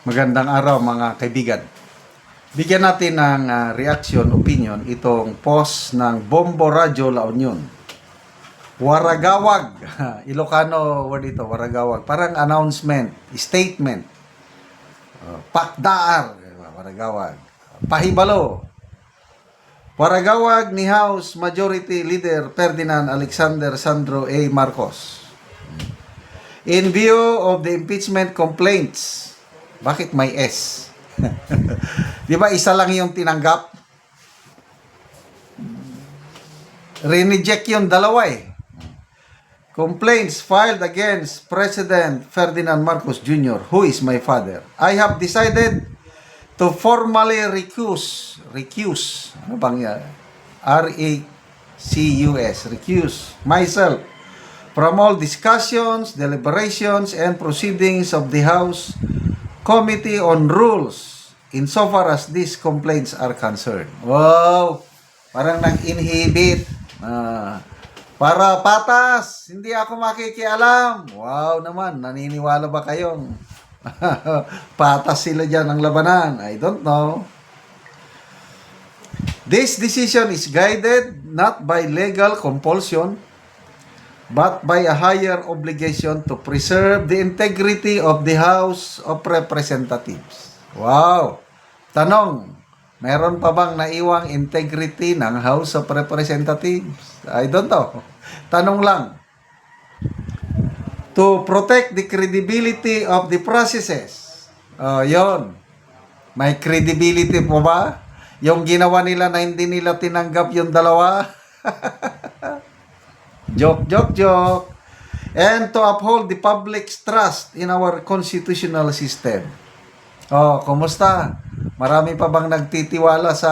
Magandang araw mga kaibigan. Bigyan natin ng reaction, opinion itong post ng Bombo Radyo La Union. Waragawag. Ilocano word ito, waragawag. Parang announcement, statement. Pakdaar. Waragawag. Pahibalo. Waragawag ni House Majority Leader Ferdinand Alexander Sandro A. Marcos. In view of the impeachment complaints, bakit may S? Di ba isa lang yung tinanggap? Rineject yung dalawa eh. Complaints filed against President Ferdinand Marcos Jr., who is my father. I have decided to formally recuse. Ano bang yan? R-A-C-U-S. Recuse myself from all discussions, deliberations, and proceedings of the House Committee on Rules insofar as these complaints are concerned. Wow! Parang nag-inhibit. Para patas, hindi ako makikialam. Wow naman, naniniwala ba kayong patas sila dyan ang labanan? I don't know. This decision is guided not by legal compulsion, but by a higher obligation to preserve the integrity of the House of Representatives. Wow! Tanong, meron pa bang naiwang integrity ng House of Representatives? I don't know. Tanong lang. To protect the credibility of the processes. Yon. May credibility po ba? Yung ginawa nila na hindi nila tinanggap yung dalawa? Joke. And to uphold the public's trust in our constitutional system. Kumusta? Marami pa bang nagtitiwala sa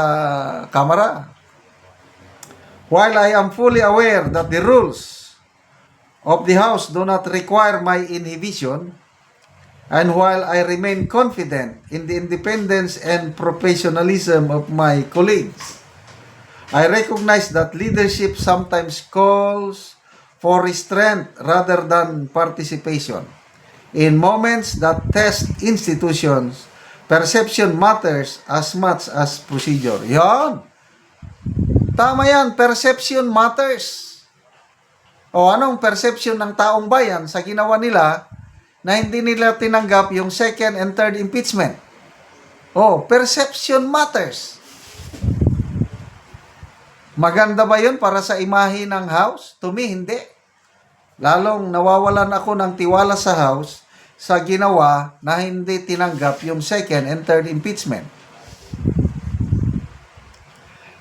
Kamara? While I am fully aware that the rules of the House do not require my inhibition, and while I remain confident in the independence and professionalism of my colleagues, I recognize that leadership sometimes calls for restraint rather than participation. In moments that test institutions, perception matters as much as procedure. Yan! Tama yan, perception matters. Anong perception ng taong bayan sa ginawa nila na hindi nila tinanggap yung second and third impeachment? Perception matters. Maganda ba yun para sa imahe ng House? To me, hindi. Lalong nawawalan ako ng tiwala sa House sa ginawa na hindi tinanggap yung second and third impeachment.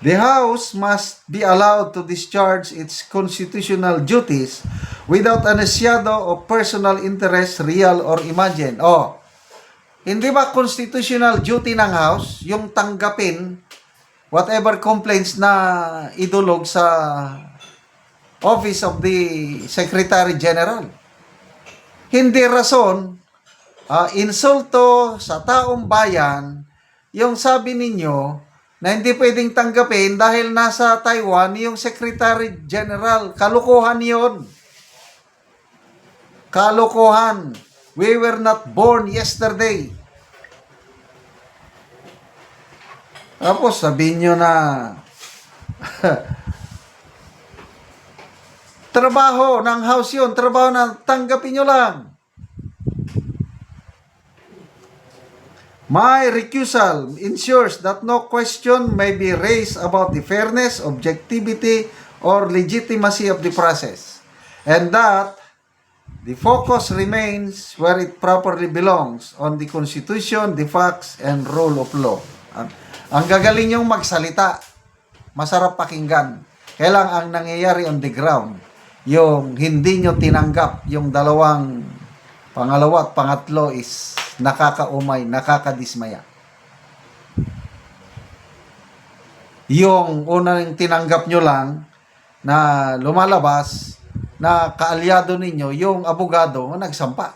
The House must be allowed to discharge its constitutional duties without a shadow of personal interest, real or imagined. Hindi ba constitutional duty ng House yung tanggapin whatever complaints na idulog sa Office of the Secretary General? Hindi rason, insulto sa taong bayan, yung sabi ninyo na hindi pwedeng tanggapin dahil nasa Taiwan yung Secretary General. Kalukuhan yun. Kalukuhan. We were not born yesterday. Tapos sabihin nyo na trabaho ng House yun, trabaho na tanggapin nyo lang. My recusal ensures that no question may be raised about the fairness, objectivity, or legitimacy of the process, and that the focus remains where it properly belongs, on the Constitution, the facts, and rule of law. Ang gagaling yung magsalita, masarap pakinggan. Kailang ang nangyayari on the ground, yung hindi nyo tinanggap, yung dalawang pangalawa at pangatlo is nakakaumay, nakakadismaya. Yung unang tinanggap nyo lang na lumalabas na kaalyado ninyo, yung abogado nagsampa.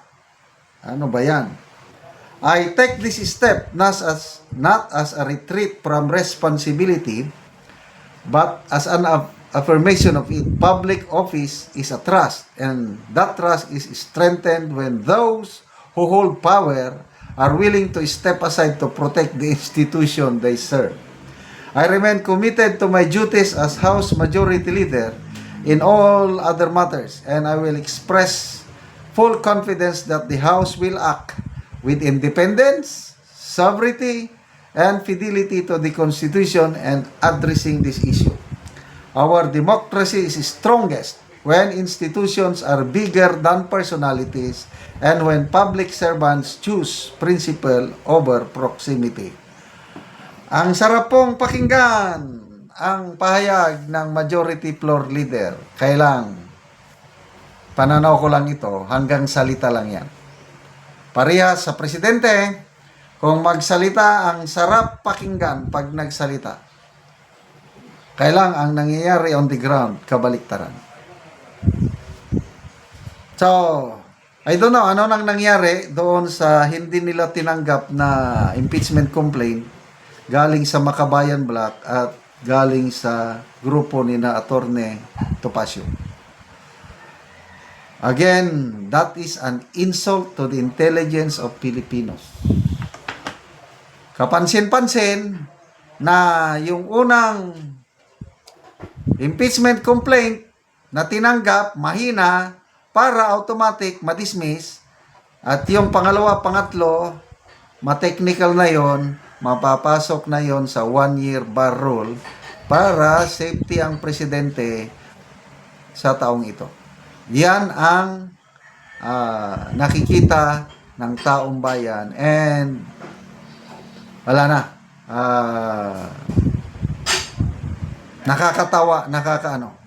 Ano ba yan? I take this step not as a retreat from responsibility, but as an affirmation of it. Public office is a trust, and that trust is strengthened when those who hold power are willing to step aside to protect the institution they serve. I remain committed to my duties as House Majority Leader in all other matters, and I will express full confidence that the House will act with independence, sovereignty, and fidelity to the Constitution and addressing this issue. Our democracy is strongest when institutions are bigger than personalities and when public servants choose principle over proximity. Ang sarap pong pakinggan ang pahayag ng Majority Floor Leader. Kailang pananaw ko lang ito, hanggang salita lang yan. Parehas sa Presidente, kung magsalita, ang sarap pakinggan pag nagsalita. Kailang ang nangyayari on the ground, kabaliktaran. So, I don't know ano nang nangyari doon sa hindi nila tinanggap na impeachment complaint galing sa Makabayan Black at galing sa grupo ni na Attorney Topacio. Again, that is an insult to the intelligence of Filipinos. Kapansin-pansin na yung unang impeachment complaint na tinanggap, mahina, para automatic madismiss, at yung pangalawa, pangatlo, ma-technical na yon, mapapasok na yon sa 1-year bar rule para safety ang presidente sa taong ito. Yan ang nakikita ng taong bayan, and wala na. Nakakatawa, nakakaano.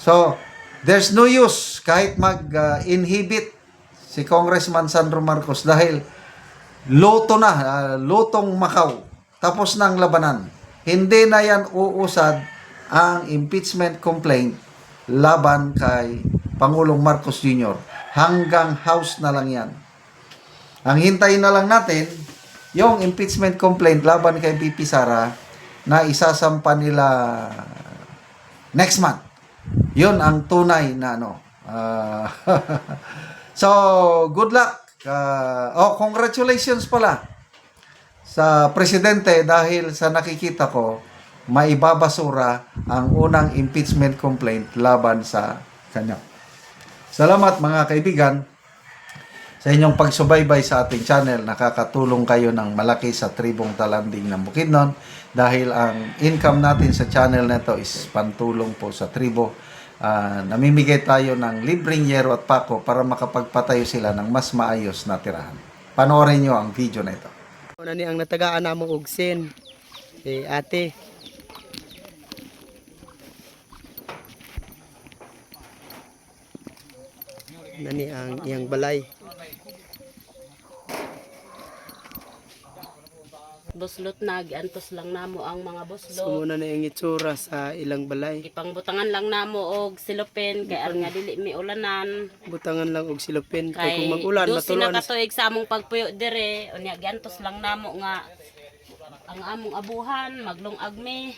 So, there's no use kahit mag-inhibit si Congressman Sandro Marcos dahil loto na, lotong Macau. Tapos ng labanan. Hindi na yan uusad ang impeachment complaint laban kay Pangulong Marcos Jr. Hanggang House na lang yan. Ang hintayin na lang natin, yung impeachment complaint laban kay VP Sara na isasampa nila next month. Yun ang tunay na ano. So, good luck. Congratulations pala sa presidente dahil sa nakikita ko, maibabasura ang unang impeachment complaint laban sa kanya. Salamat mga kaibigan sa inyong pagsubaybay sa ating channel. Nakakatulong kayo ng malaki sa tribong Talanding ng Bukidnon dahil ang income natin sa channel na ito is pantulong po sa tribo. Namimigay tayo ng libreng yero at pako para makapagpatayo sila ng mas maayos na tirahan. Panoorin nyo ang video na ito. Una ni ang natagaan namo og sin. Ate. Nani ang iyang balay. Buslot na, giantos lang namo ang mga buslot. So muna na ang itsura sa ilang balay. Ipangbutangan lang namo og silopin kay aron nga dili mi ulanan. Butangan lang og silopin kay Kay kung mag-ulan dosi matulan. na katuig sa among pagpuyo dire, unya giantos lang namo nga ang among abuhan maglungag mi,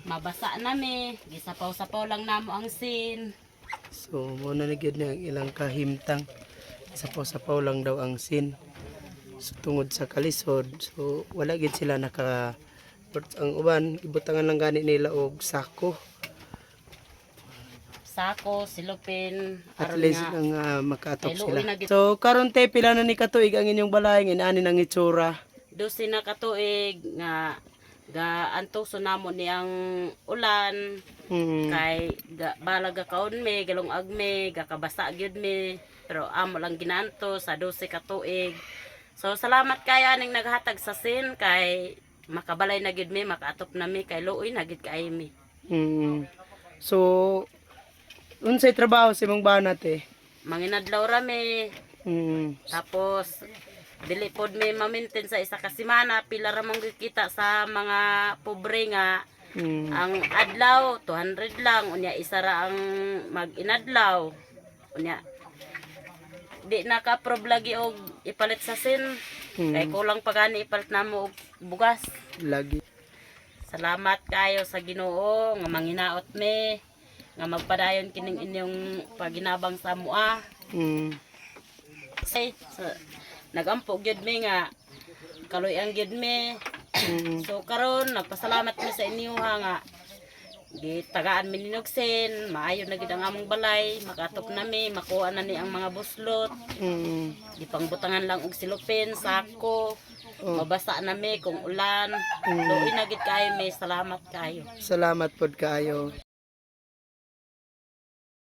mabasa na mi, gisapaw-sapaw lang namo ang sin. So muna na gyud na ang ilang kahimtang. Sapaw-sapaw lang daw ang sin. So, tungod sa kalisod, so wala gid sila naka ang uban ibutangan lang gani nila og sako. Sako, silopin, At aron least nga ang makaatop Kay sila. luoy na gid- So karon te pila na ni katuig ang inyong balay ngin-ani nang itsura. dosi na katuig nga gaantos namo ni ang ulan. Kay balaga kaon mi, galong agme, gakabasa gyud mi, pero amo lang ginanto sa 12 ka tuig. So salamat kay aning naghatag sa sin kay makabalay na gyud mi, makaatop na mi kay luoy na gyud kay mi. So unsay trabaho sa imong bana te? Manginadlaw ra mi, tapos dili pod mi ma-maintain sa isa ka semana, pila ra man gyud kita sa mga pobre nga. Ang adlaw 200 lang, unya isa ra ang mag-inadlaw. Unya di naka-approve lagi og ipalit sa sin. Kay kulang pa gani ipalit namo og bugas. Lagi. Salamat kayo sa Ginoo nga manginaot mi nga magpadayon kining inyong paginabang sa mua. Mm. Say, nagampo gyud mi nga kaloy-an gyud mi. So karon nagpasalamat mi sa inyo ha nga gitagaan mi ninugsen, maayo na gid ang among balay, makatop na mi, makuha na ni ang mga buslot. Gipangbutangan lang og silupin, sako. Mabasa na mi kung ulan. Luoy na gid kayo mi, salamat kayo. Salamat pod kaayo.